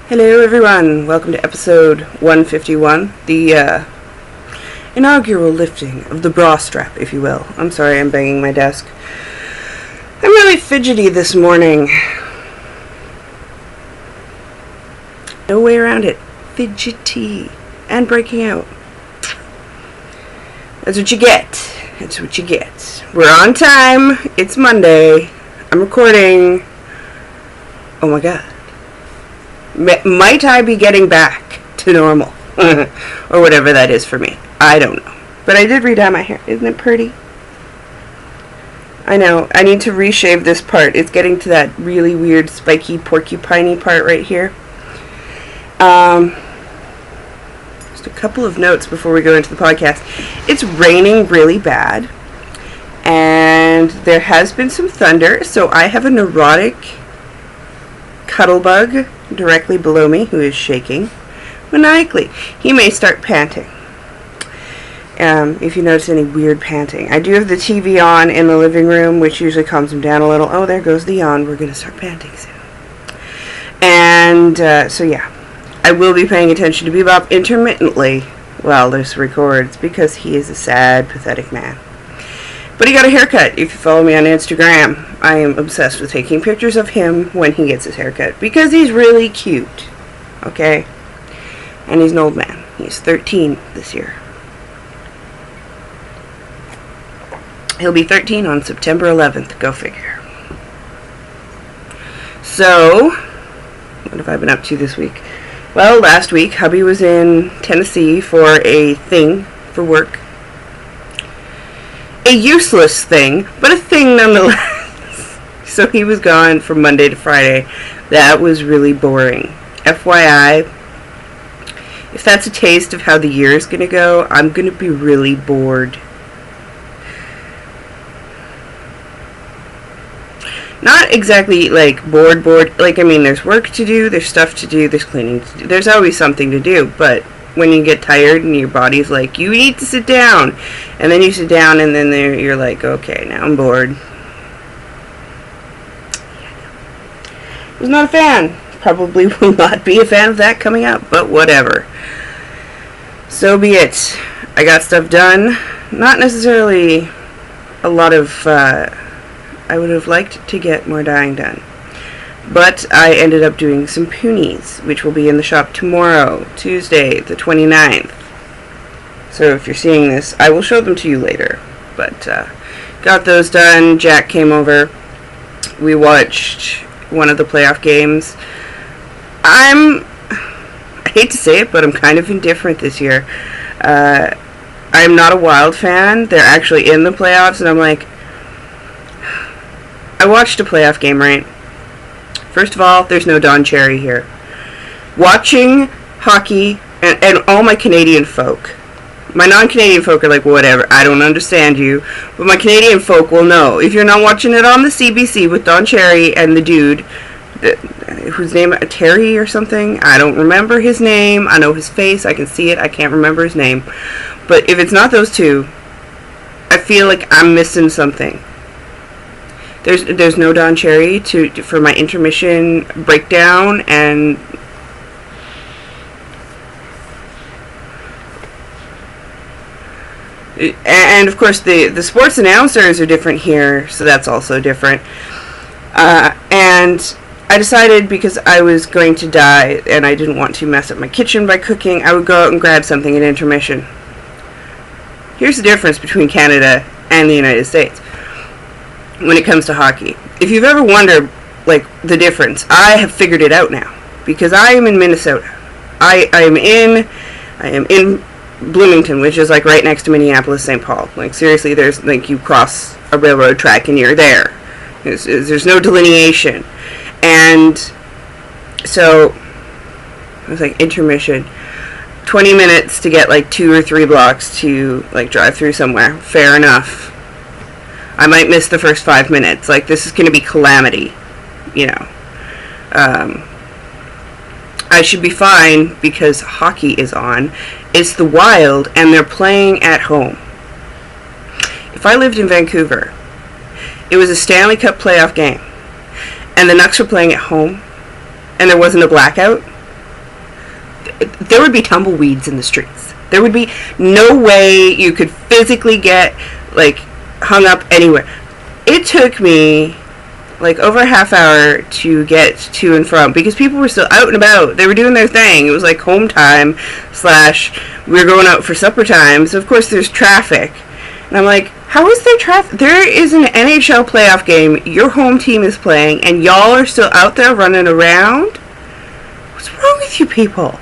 Hello everyone, welcome to episode 151, the inaugural lifting of the bra strap, if you will. I'm sorry, I'm banging my desk. I'm really fidgety this morning. No way around it. Fidgety. And breaking out. That's what you get. That's what you get. We're on time. It's Monday. I'm recording. Oh my god. Might I be getting back to normal? Or whatever that is for me. I don't know. But I did redye my hair. Isn't it pretty? I know. I need to reshave this part. It's getting to that really weird, spiky, porcupiney part right here. Just a couple of notes before we go into the podcast. It's raining really bad. And there has been some thunder. So I have a neurotic cuddlebug directly below me who is shaking maniacally. He may start panting. If you notice any weird panting. I do have the TV on in the living room, which usually calms him down a little. Oh, there goes the yawn. We're going to start panting soon. And so yeah, I will be paying attention to Bebop intermittently while this records because he is a sad, pathetic man. But he got a haircut. If you follow me on Instagram, I am obsessed with taking pictures of him when he gets his haircut because he's really cute. Okay? And he's an old man. He's 13 this year. He'll be 13 on September 11th. Go figure. So, what have I been up to this week? Well, last week, hubby was in Tennessee for a thing for work. A useless thing, but a thing nonetheless. So he was gone from Monday to Friday. That was really boring. FYI, if that's a taste of how the year is going to go, I'm going to be really bored. Not exactly like bored. Like, I mean, there's work to do, there's stuff to do, there's cleaning to do. There's always something to do, but when you get tired and your body's like, you need to sit down. And then you sit down and then you're like, okay, now I'm bored. Was not a fan. Probably will not be a fan of that coming up, but whatever. So be it. I got stuff done. Not necessarily a lot of, I would have liked to get more dyeing done. But I ended up doing some poonies, which will be in the shop tomorrow, Tuesday, the 29th. So if you're seeing this, I will show them to you later. But got those done. Jack came over. We watched one of the playoff games. I hate to say it, but I'm kind of indifferent this year. I'm not a Wild fan. They're actually in the playoffs, and I'm like, I watched a playoff game, right? First of all, there's no Don Cherry here. Watching hockey, and all my Canadian folk, my non-Canadian folk are like, whatever, I don't understand you, but my Canadian folk will know. If you're not watching it on the CBC with Don Cherry and the dude, whose name, Terry or something, I don't remember his name, I know his face, I can see it, I can't remember his name. But if it's not those two, I feel like I'm missing something. There's no Don Cherry for my intermission breakdown, and of course the sports announcers are different here, so that's also different. And I decided, because I was going to dye and I didn't want to mess up my kitchen by cooking, I would go out and grab something at intermission. Here's the difference between Canada and the United States when it comes to hockey. If you've ever wondered, like, the difference, I have figured it out now. Because I am in Minnesota. I am in Bloomington, which is, like, right next to Minneapolis, St. Paul. Like, seriously, there's, like, you cross a railroad track and you're there. There's no delineation. And so, it was, like, intermission. 20 minutes to get, like, 2 or 3 blocks to, like, drive through somewhere. Fair enough. I might miss the first 5 minutes. Like, this is going to be calamity, you know. I should be fine because hockey is on. It's the Wild, and they're playing at home. If I lived in Vancouver, it was a Stanley Cup playoff game, and the Nucks were playing at home, and there wasn't a blackout, there would be tumbleweeds in the streets. There would be no way you could physically get, like, hung up anywhere. It took me, like, over a half hour to get to and from, because people were still out and about. They were doing their thing. It was like home time / we were going out for supper time, so of course there's traffic. And I'm like, how is there traffic? There is an NHL playoff game, your home team is playing, and y'all are still out there running around? What's wrong with you people?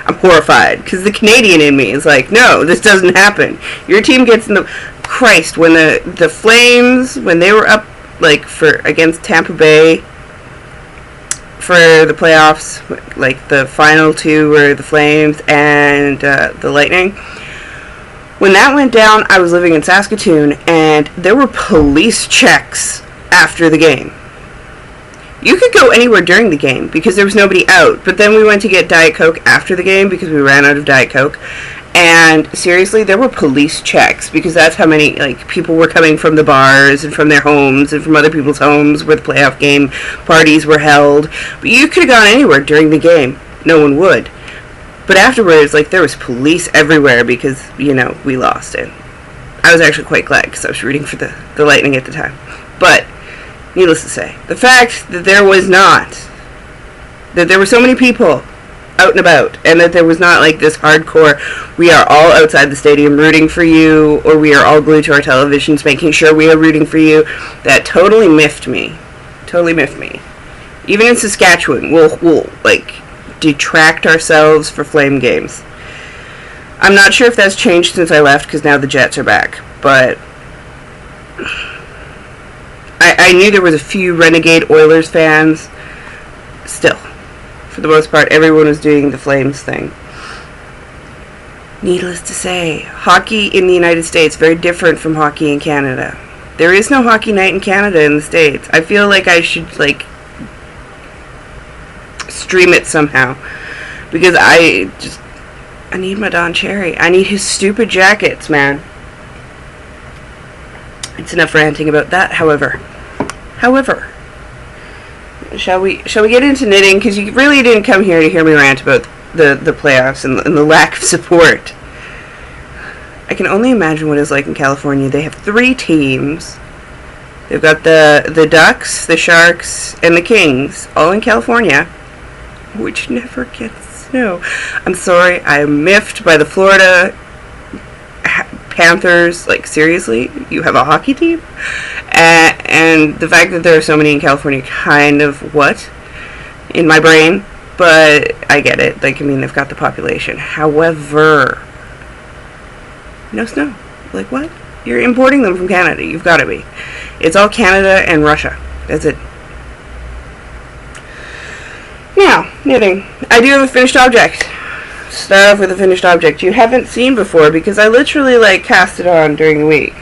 I'm horrified, because the Canadian in me is like, no, this doesn't happen. Your team gets in the... Christ, when the Flames, when they were up, like, against Tampa Bay for the playoffs, like, the final two were the Flames and the Lightning. When that went down, I was living in Saskatoon, and there were police checks after the game. You could go anywhere during the game because there was nobody out, but then we went to get Diet Coke after the game because we ran out of Diet Coke. And seriously, there were police checks because that's how many, like, people were coming from the bars and from their homes and from other people's homes where the playoff game parties were held. But you could have gone anywhere during the game. No one would. But afterwards, like, there was police everywhere because, you know, we lost it. I was actually quite glad because I was rooting for the Lightning at the time. But, needless to say, the fact that there was not, that there were so many people out and about, and that there was not, like, this hardcore, we are all outside the stadium rooting for you, or we are all glued to our televisions making sure we are rooting for you, that totally miffed me. Totally miffed me. Even in Saskatchewan, we'll like, detract ourselves for Flame games. I'm not sure if that's changed since I left, because now the Jets are back, but I knew there was a few renegade Oilers fans. Still, for the most part, everyone was doing the Flames thing. Needless to say, hockey in the United States very different from hockey in Canada. There is no hockey night in Canada in the States. I feel like I should, like, stream it somehow, because I need my Don Cherry. I need his stupid jackets, man. It's enough ranting about that. However, shall we get into knitting? Because you really didn't come here to hear me rant about the playoffs and the lack of support. I can only imagine what it's like in California. They have 3 teams. They've got the Ducks, the Sharks, and the Kings, all in California, which never gets snow. I'm sorry, I'm miffed by the Florida Panthers. Like, seriously? You have a hockey team? And the fact that there are so many in California kind of what? In my brain. But I get it. Like, I mean, they've got the population. However, no snow. Like, what? You're importing them from Canada. You've got to be. It's all Canada and Russia. That's it. Now, knitting. I do have a finished object. Start off with a finished object you haven't seen before, because I literally, like, cast it on during the week.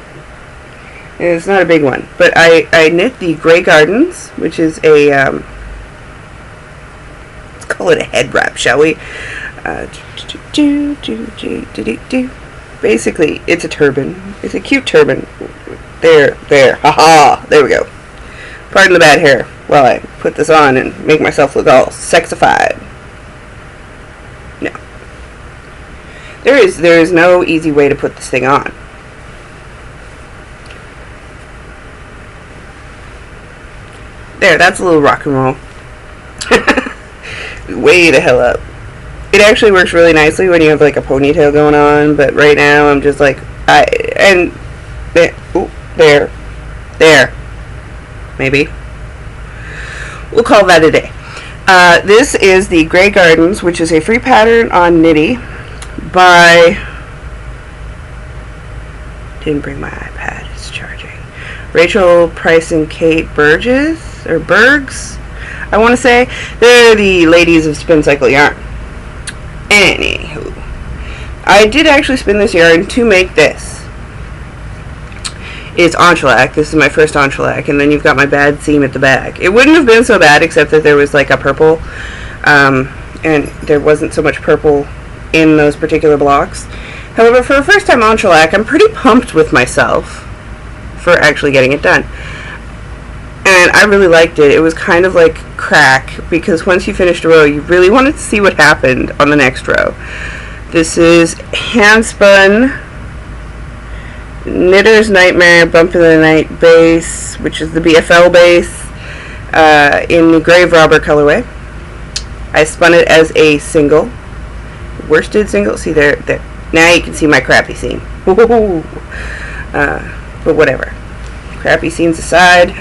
And it's not a big one. But I knit the Grey Gardens, which is a, let's call it a head wrap, shall we? Basically, it's a turban. It's a cute turban. There, haha, there we go. Pardon the bad hair while I put this on and make myself look all sexified. No. There is no easy way to put this thing on. There, that's a little rock and roll. Way the hell up. It actually works really nicely when you have, like, a ponytail going on, but right now I'm just like, there. Maybe. We'll call that a day. This is the Grey Gardens, which is a free pattern on Knitty by... Didn't bring my iPad, it's charging. Rachel Price and Kate Burgess, or Bergs, I want to say. They're the ladies of Spin Cycle Yarn. Anywho, I did actually spin this yarn to make this. It's entrelac. This is my first entrelac, and then you've got my bad seam at the back. It wouldn't have been so bad except that there was, like, a purple, and there wasn't so much purple in those particular blocks. However, for a first time entrelac, I'm pretty pumped with myself for actually getting it done. And I really liked it. It was kind of like crack, because once you finished a row, you really wanted to see what happened on the next row. This is Handspun Knitter's Nightmare Bump of the Night base, which is the BFL base, in the Grave Robber colorway. I spun it as a single, worsted single. See there. Now you can see my crappy seam. But whatever. Crappy seams aside,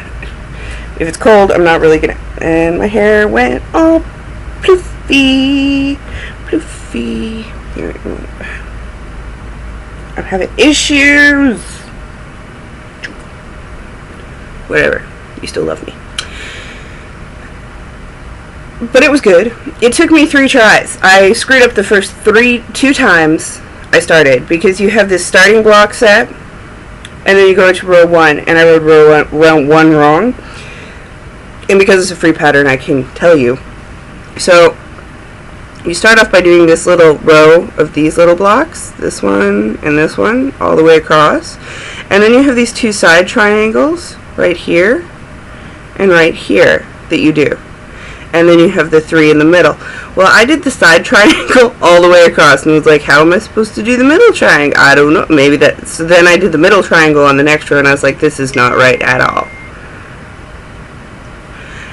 if it's cold, I'm not really gonna. And my hair went all ploofy, ploofy. I'm having issues. Whatever. You still love me. But it was good. It took me 3 tries. I screwed up the first 2 times I started, because you have this starting block set, and then you go into row 1, and I wrote row 1 wrong. And because it's a free pattern, I can tell you. So you start off by doing this little row of these little blocks, this one and this one, all the way across. And then you have these 2 side triangles right here and right here that you do. And then you have the 3 in the middle. Well, I did the side triangle all the way across, and was like, how am I supposed to do the middle triangle? I don't know. Maybe that. So then I did the middle triangle on the next row, and I was like, this is not right at all.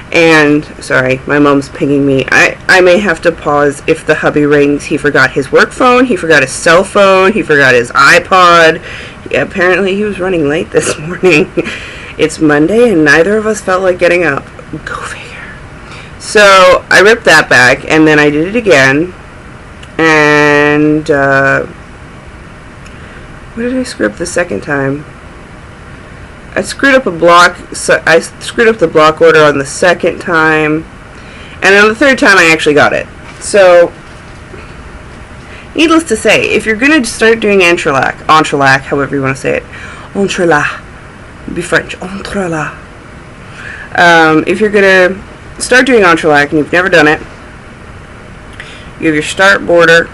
And, sorry, my mom's pinging me. I may have to pause if the hubby rings. He forgot his work phone, he forgot his cell phone, he forgot his iPod. Yeah, apparently he was running late this morning. It's Monday, and neither of us felt like getting up. Go figure. So, I ripped that back, and then I did it again. And, what did I screw up the second time? I screwed up a block, so I screwed up the block order on the second time, and on the third time I actually got it. So, needless to say, if you're going to start doing entrelac, however you want to say it, entrelac, be French, entrelac. If you're going to start doing entrelac and you've never done it, you have your start border,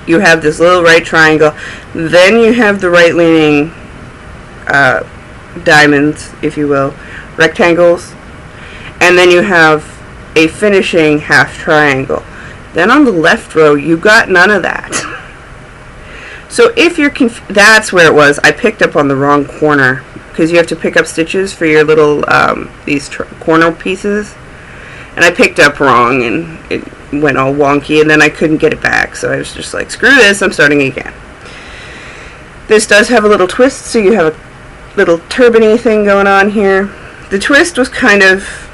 you have this little right triangle, then you have the right leaning diamonds, if you will, rectangles, and then you have a finishing half triangle. Then on the left row, you got none of that. So if you're that's where it was. I picked up on the wrong corner, because you have to pick up stitches for your little these corner pieces, and I picked up wrong, and it went all wonky, and then I couldn't get it back, so I was just like, screw this, I'm starting again. This does have a little twist, so you have a little turban-y thing going on here. The twist was kind of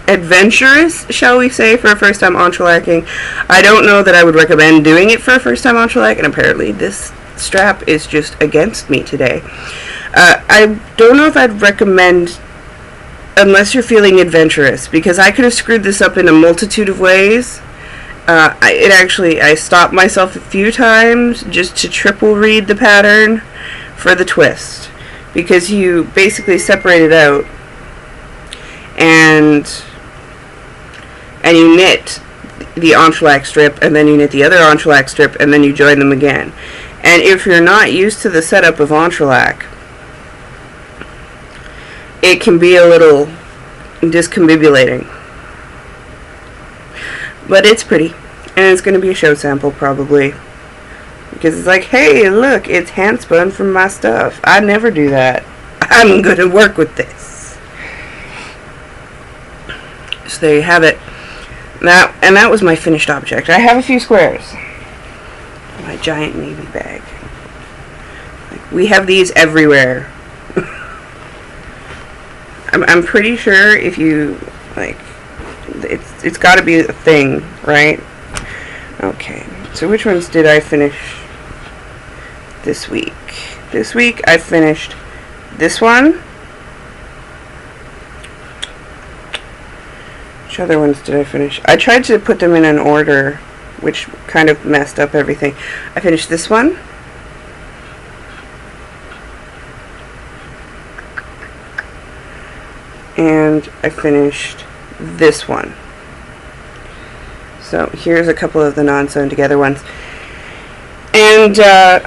adventurous, shall we say, for a first time entrelacking. I don't know that I would recommend doing it for a first time entrelac, and apparently this strap is just against me today. I don't know if I'd recommend, unless you're feeling adventurous, because I could have screwed this up in a multitude of ways. I stopped myself a few times just to triple read the pattern for the twist, because you basically separate it out and you knit the entrelac strip, and then you knit the other entrelac strip, and then you join them again. And if you're not used to the setup of entrelac, it can be a little discombobulating. But it's pretty, and it's going to be a show sample probably, because it's like, hey, look, it's hand spun from my stuff. I never do that. I'm going to work with this. So there you have it. That was my finished object. I have a few squares. My giant navy bag. Like, we have these everywhere. I'm pretty sure if you, like, it's got to be a thing, right? Okay, so which ones did I finish this week? This week I finished this one. Which other ones did I finish? I tried to put them in an order, which kind of messed up everything. I finished this one. And I finished this one. So here's a couple of the non-sewn together ones. And I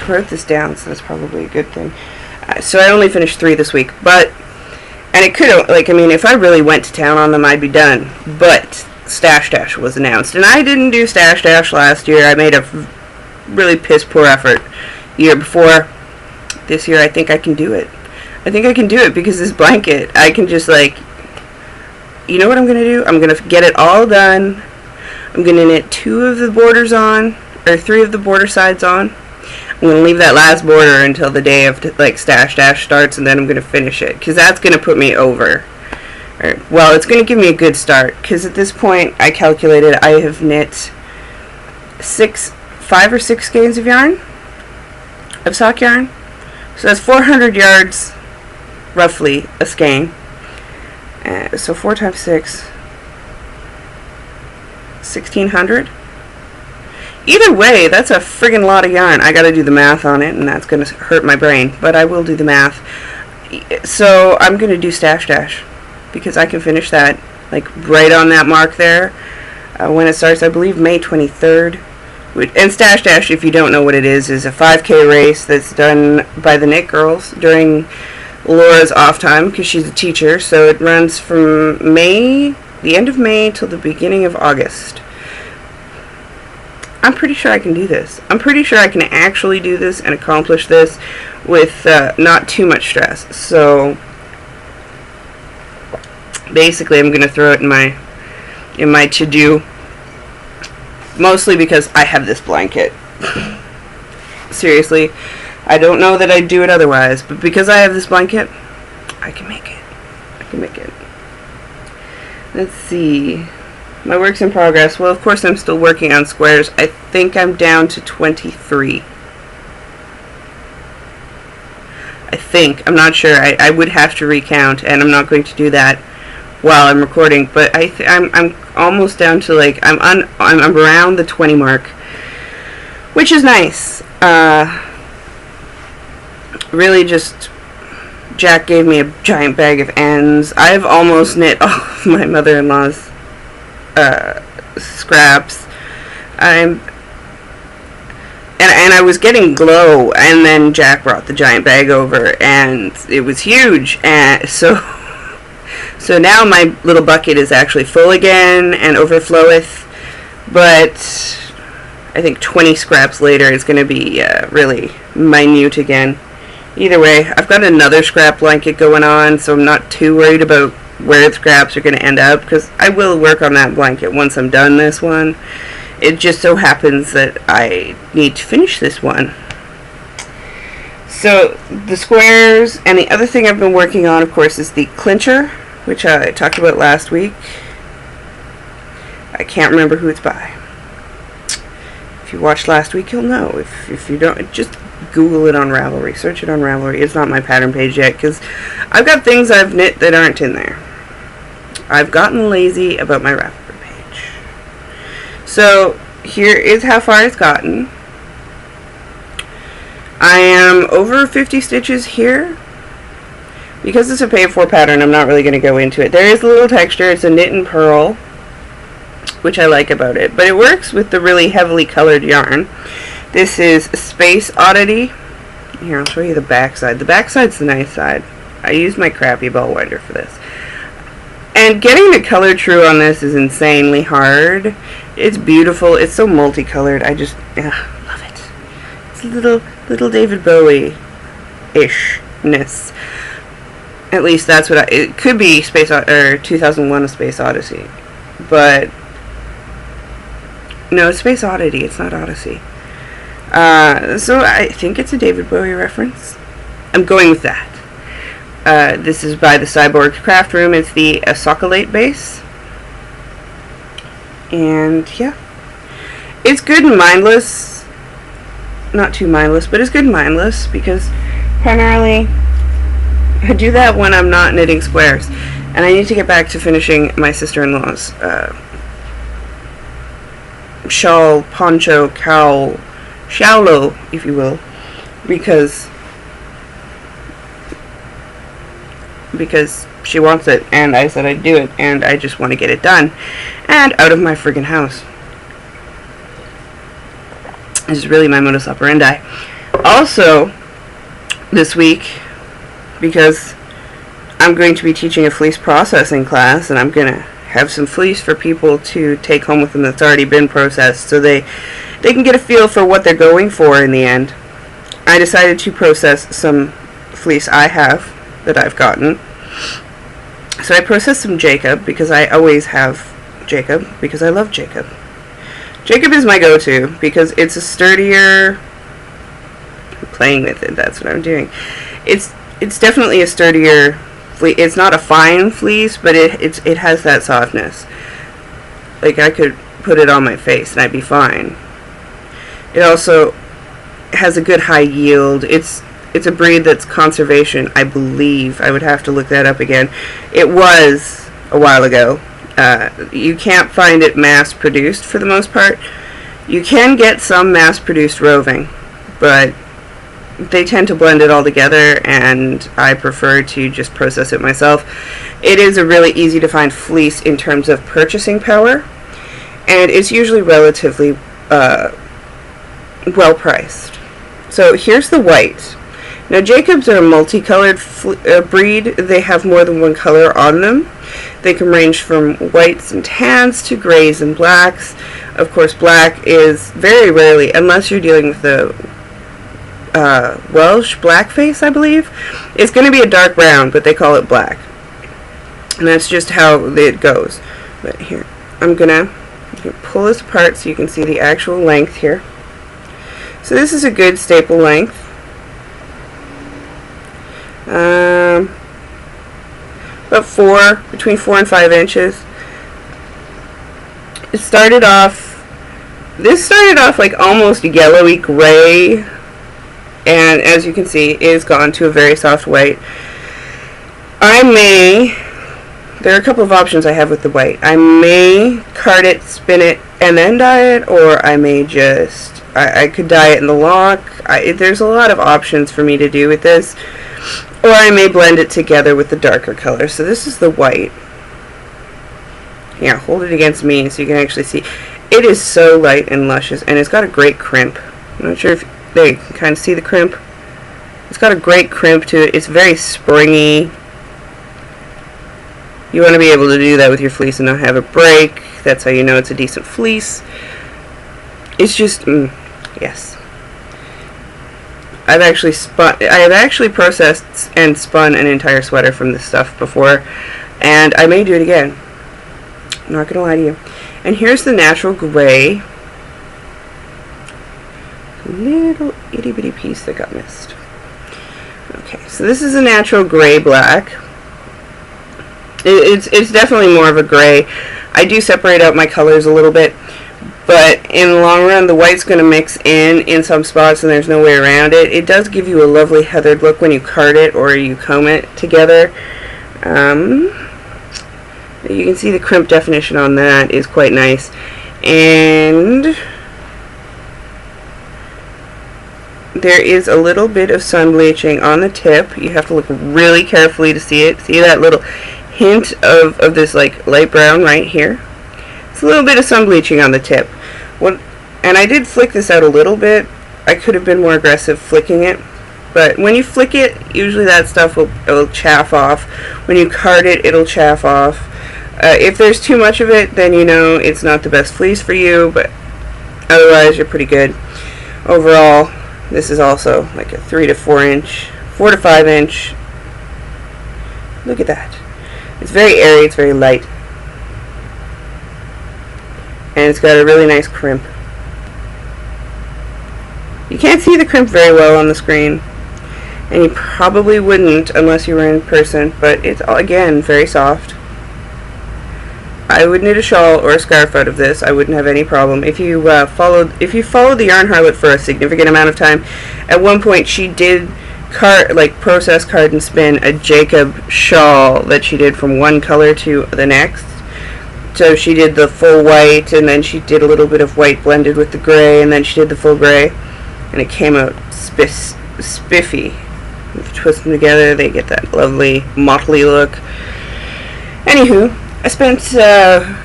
wrote this down, so that's probably a good thing. So I only finished 3 this week, but, and it could, like, I mean, if I really went to town on them, I'd be done. But Stash Dash was announced, and I didn't do Stash Dash last year. I made a really piss poor effort year before. This year, I think I can do it. I think I can do it because this blanket, I can just, like, you know what I'm going to do? I'm going to get it all done. I'm going to knit 2 of the borders on, or 3 of the border sides on. I'm going to leave that last border until the day of, like, Stash Dash starts, and then I'm going to finish it, because that's going to put me over. Well, it's going to give me a good start, because at this point, I calculated I have knit 5 or 6 skeins of yarn, of sock yarn. So that's 400 yards, roughly, a skein. So 4 times 6, 1,600. Either way, that's a friggin' lot of yarn. I gotta do the math on it, and that's gonna hurt my brain, but I will do the math. So I'm gonna do Stash Dash, because I can finish that, like, right on that mark there, when it starts, I believe, May 23rd. And Stash Dash, if you don't know what it is a 5K race that's done by the Knit Girls during Laura's off time, because she's a teacher, so it runs from the end of May till the beginning of August. I'm pretty sure I can do this. I'm pretty sure I can actually do this and accomplish this with not too much stress. So basically, I'm going to throw it in my to-do, mostly because I have this blanket. Seriously, I don't know that I'd do it otherwise, but because I have this blanket, I can make it. I can make it. Let's see. My work's in progress. Well, of course, I'm still working on squares. I think I'm down to 23. I think. I'm not sure. I would have to recount, and I'm not going to do that while I'm recording. But I'm almost down to, like, I'm around the 20 mark, which is nice. Really, just Jack gave me a giant bag of ends. I've almost knit all of my mother-in-law's scraps. And I was getting glow, and then Jack brought the giant bag over, and it was huge, and so now my little bucket is actually full again and overfloweth, but I think 20 scraps later is going to be really minute again. Either way, I've got another scrap blanket going on, so I'm not too worried about where the scraps are going to end up, because I will work on that blanket once I'm done this one. It just so happens that I need to finish this one. So the squares, and the other thing I've been working on, of course, is the clincher, which I talked about last week. I can't remember who it's by. If you watched last week, you'll know. If you don't, just Google it on Ravelry. Search it on Ravelry. It's not my pattern page yet, because I've got things I've knit that aren't in there. I've gotten lazy about my Ravelry page. So here is how far it's gotten. I am over 50 stitches here. Because it's a pay-for pattern, I'm not really going to go into it. There is a little texture. It's a knit and purl, which I like about it. But it works with the really heavily colored yarn. This is Space Oddity. Here, I'll show you the back side. The back side's the nice side. I used my crappy ball winder for this. And getting the color true on this is insanely hard. It's beautiful. It's so multicolored. I just love it. It's a little David Bowie-ish-ness. At least that's what it could be. 2001: A Space Odyssey, but no, it's Space Oddity. It's not Odyssey. So I think it's a David Bowie reference. I'm going with that. This is by the Cyborg Craft Room. It's the Socolate base. And yeah, it's good and mindless. Not too mindless, but it's good and mindless, because primarily I do that when I'm not knitting squares. And I need to get back to finishing my sister-in-law's shawl, poncho, cowl, shallow, if you will, because she wants it, and I said I'd do it, and I just want to get it done and out of my friggin' house. This is really my modus operandi. Also, this week, because I'm going to be teaching a fleece processing class, and I'm going to have some fleece for people to take home with them that's already been processed, so they can get a feel for what they're going for in the end. I decided to process some fleece I have that I've gotten. So I processed some Jacob, because I always have Jacob, because I love Jacob. Jacob is my go-to, because it's a sturdier... I'm playing with it, that's what I'm doing. It's definitely a sturdier fleece. It's not a fine fleece, but it has that softness. Like, I could put it on my face and I'd be fine. It also has a good high yield. It's a breed that's conservation, I believe. I would have to look that up again. It was a while ago. You can't find it mass-produced for the most part. You can get some mass-produced roving, but they tend to blend it all together, and I prefer to just process it myself. It is a really easy to find fleece in terms of purchasing power, and it's usually relatively well priced. So here's the white. Now, Jacobs are a multicolored breed. They have more than one color on them. They can range from whites and tans to grays and blacks. Of course, black is very rarely, unless you're dealing with the Welsh blackface, I believe. It's going to be a dark brown, but they call it black. And that's just how it goes. But here, I'm going to pull this apart so you can see the actual length here. So this is a good staple length. About between 4 and 5 inches. This started off like almost yellowy gray, and as you can see, it has gone to a very soft white. There are a couple of options I have with the white. I may card it, spin it, and then dye it, or I may just, I could dye it in the lock. There's a lot of options for me to do with this. Or I may blend it together with the darker color. So this is the white. Yeah, hold it against me so you can actually see. It is so light and luscious, and it's got a great crimp. I'm not sure if they can kind of see the crimp. It's got a great crimp to it. It's very springy. You want to be able to do that with your fleece and not have it break. That's how you know it's a decent fleece. It's just, yes. I have actually processed and spun an entire sweater from this stuff before, and I may do it again. I'm not gonna lie to you. And here's the natural gray. Little itty bitty piece that got missed. Okay, so this is a natural gray black. It's definitely more of a gray. I do separate out my colors a little bit, but in the long run, the white's going to mix in some spots, and there's no way around it. It does give you a lovely heathered look when you card it or you comb it together. You can see the crimp definition on that is quite nice. And there is a little bit of sun bleaching on the tip. You have to look really carefully to see it. See that little hint of this like light brown right here? It's a little bit of sun bleaching on the tip. And I did flick this out a little bit. I could have been more aggressive flicking it, but when you flick it, usually that stuff will chaff off. When you card it, it'll chaff off. If there's too much of it, then you know it's not the best fleece for you, but otherwise you're pretty good. Overall, this is also like a 3 to 4 inch, 4 to 5 inch. Look at that. It's very airy, it's very light. And it's got a really nice crimp. You can't see the crimp very well on the screen, and you probably wouldn't unless you were in person, but it's, again, very soft. I would knit a shawl or a scarf out of this. I wouldn't have any problem. If you followed the Yarn Harlot for a significant amount of time, at one point she did process, card, and spin a Jacob shawl that she did from one color to the next. So she did the full white, and then she did a little bit of white blended with the gray, and then she did the full gray, and it came out spiffy. If you twist them together, they get that lovely motley look. Anywho, I spent the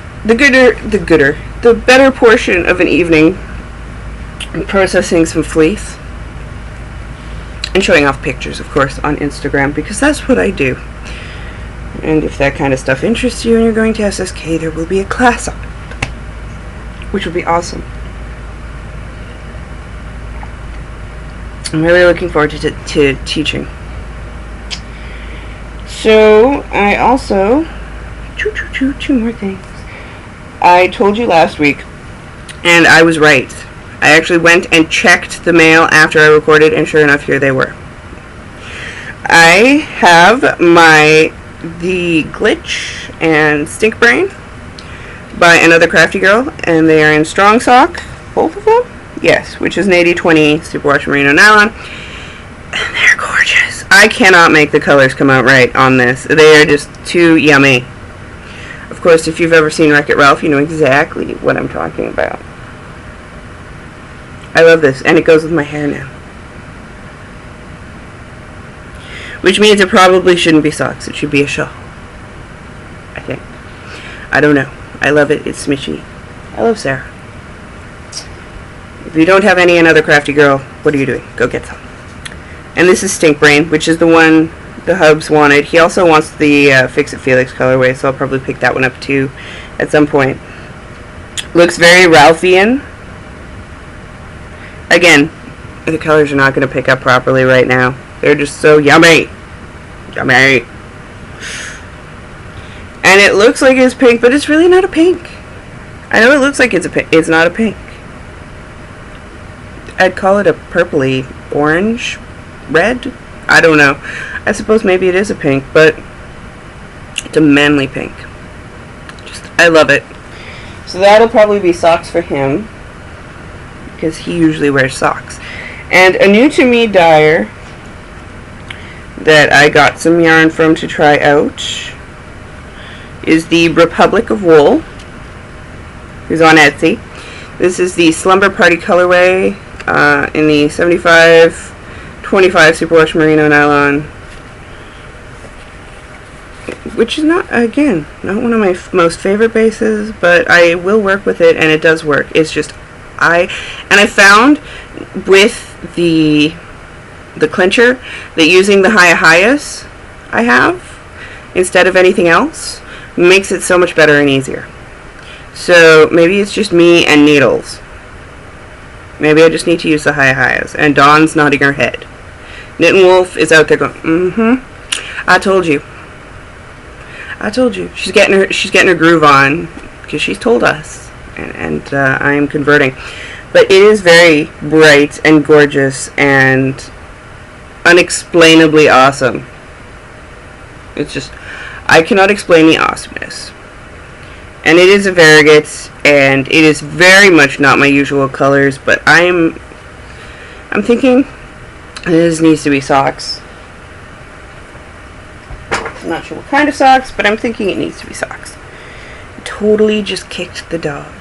better portion of an evening processing some fleece. And showing off pictures, of course, on Instagram, because that's what I do. And if that kind of stuff interests you and you're going to SSK, there will be a class on it, which will be awesome. I'm really looking forward to teaching. So, I also... two more things. I told you last week, and I was right. I actually went and checked the mail after I recorded, and sure enough, here they were. I have the Glitch and Stink Brain by Another Crafty Girl, and they are in strong sock, both of them? Yes, which is an 80/20 superwash merino nylon. And they're gorgeous. I cannot make the colors come out right on this. They are just too yummy. Of course, if you've ever seen Wreck-It Ralph, you know exactly what I'm talking about. I love this, and it goes with my hair now. Which means it probably shouldn't be socks. It should be a shawl. I think. I don't know. I love it. It's smishy. I love Sarah. If you don't have any Another Crafty Girl, what are you doing? Go get some. And this is Stink Brain, which is the one the hubs wanted. He also wants the Fix It Felix colorway, so I'll probably pick that one up too at some point. Looks very Ralphian. Again, the colors are not going to pick up properly right now. They're just so yummy. Yummy. And it looks like it's pink, but it's really not a pink. I know it looks like it's a pink. It's not a pink. I'd call it a purpley orange, red. I don't know. I suppose maybe it is a pink, but it's a manly pink. I love it. So that'll probably be socks for him, because he usually wears socks. And a new to me dyer that I got some yarn from to try out is the Republic of Wool, who's on Etsy. This is the Slumber Party colorway in the 75/25 superwash merino nylon, which is not, again, not one of my most favorite bases, but I will work with it, and it does work. It's just, I found with the clincher that using the Hias I have instead of anything else makes it so much better and easier. So maybe it's just me and needles. Maybe I just need to use the Hias. And Dawn's nodding her head. Knit and Wolf is out there going, I told you. I told you. She's getting her groove on because she's told us, and I am converting. But it is very bright and gorgeous and unexplainably awesome. It's just, I cannot explain the awesomeness. And it is a variegates, and it is very much not my usual colors, but I'm thinking this needs to be socks. I'm not sure what kind of socks, but I'm thinking it needs to be socks. I totally just kicked the dog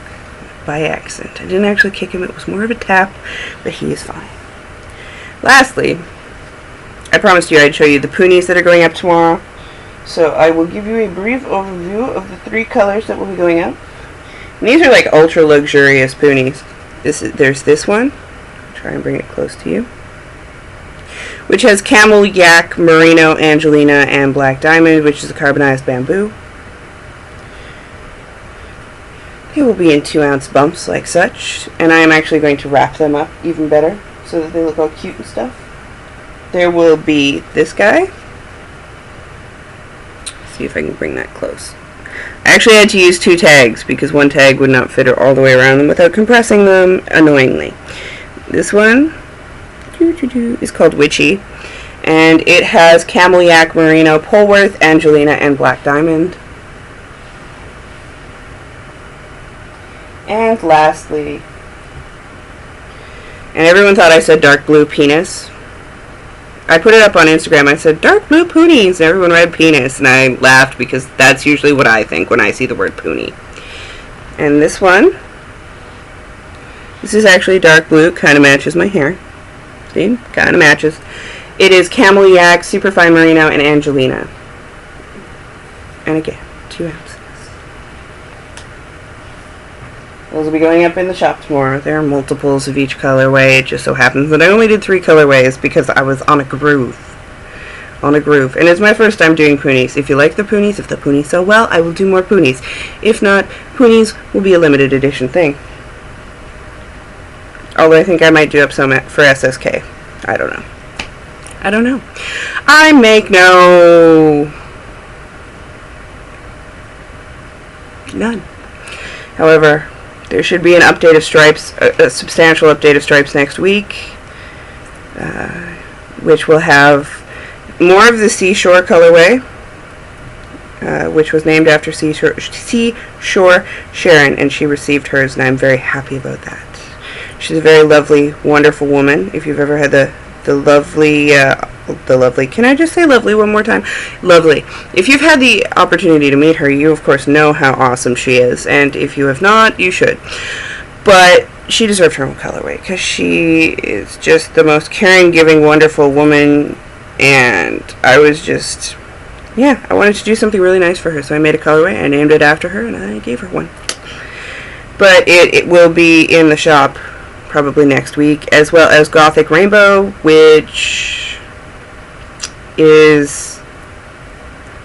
by accident. I didn't actually kick him, it was more of a tap, but he is fine. Lastly, I promised you I'd show you the poonies that are going up tomorrow. So I will give you a brief overview of the 3 colors that will be going up. And these are like ultra luxurious poonies. There's this one. I'll try and bring it close to you. Which has Camel Yak, Merino, Angelina, and Black Diamond, which is a carbonized bamboo. They will be in 2-ounce bumps like such, and I am actually going to wrap them up even better so that they look all cute and stuff. There will be this guy. See if I can bring that close. I actually had to use 2 tags because one tag would not fit all the way around them without compressing them annoyingly. This one is called Witchy, and it has Camel Yak, Merino, Polworth, Angelina, and Black Diamond. And lastly, and everyone thought I said dark blue penis. I put it up on Instagram. I said, dark blue poonies. And everyone read penis. And I laughed because that's usually what I think when I see the word poonie. And this one, this is actually dark blue. Kind of matches my hair. See? Kind of matches. It is Camel Yak, Superfine Merino, and Angelina. And again, 2 ounces. Those will be going up in the shop tomorrow. There are multiples of each colorway. It just so happens that I only did 3 colorways because I was on a groove. And it's my first time doing poonies. If you like the poonies, if the poonies sell well, I will do more poonies. If not, poonies will be a limited edition thing. Although I think I might do up some for SSK. I don't know. I make none. However, there should be an update of stripes, a substantial update of stripes next week, which will have more of the Seashore colorway, which was named after Seashore Sharon, and she received hers, and I'm very happy about that. She's a very lovely, wonderful woman. If you've ever had the lovely, can I just say lovely one more time? Lovely. If you've had the opportunity to meet her, you of course know how awesome she is, and if you have not, you should. But she deserved her own colorway, because she is just the most caring, giving, wonderful woman, and I was just, I wanted to do something really nice for her, so I made a colorway, I named it after her, and I gave her one. But it will be in the shop probably next week, as well as Gothic Rainbow, which is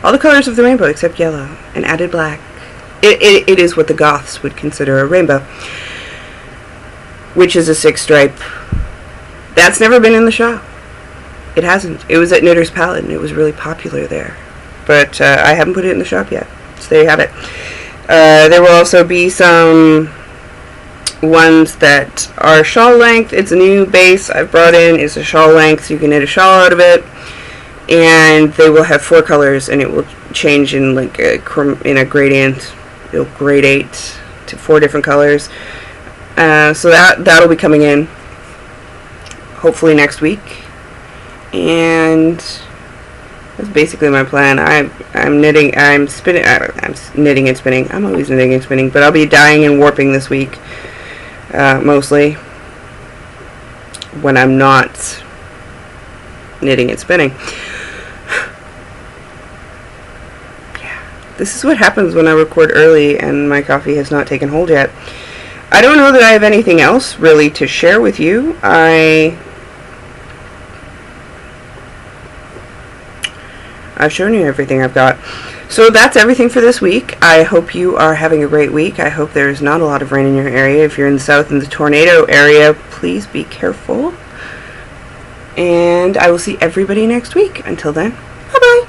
all the colors of the rainbow except yellow and added black. It is what the goths would consider a rainbow, which is a 6-stripe. That's never been in the shop. It hasn't. It was at Knitter's Palette, and it was really popular there. But I haven't put it in the shop yet. So there you have it. There will also be some ones that are shawl length. It's a new base I've brought in. It's a shawl length, so you can knit a shawl out of it. And they will have 4 colors, and it will change in like in a gradient. It'll gradate to 4 different colors. So that'll be coming in hopefully next week. And that's basically my plan. I'm knitting and spinning. I'm always knitting and spinning, but I'll be dyeing and warping this week, mostly, when I'm not knitting and spinning. This is what happens when I record early and my coffee has not taken hold yet. I don't know that I have anything else really to share with you. I've shown you everything I've got. So that's everything for this week. I hope you are having a great week. I hope there's not a lot of rain in your area. If you're in the south in the tornado area, please be careful. And I will see everybody next week. Until then, bye-bye.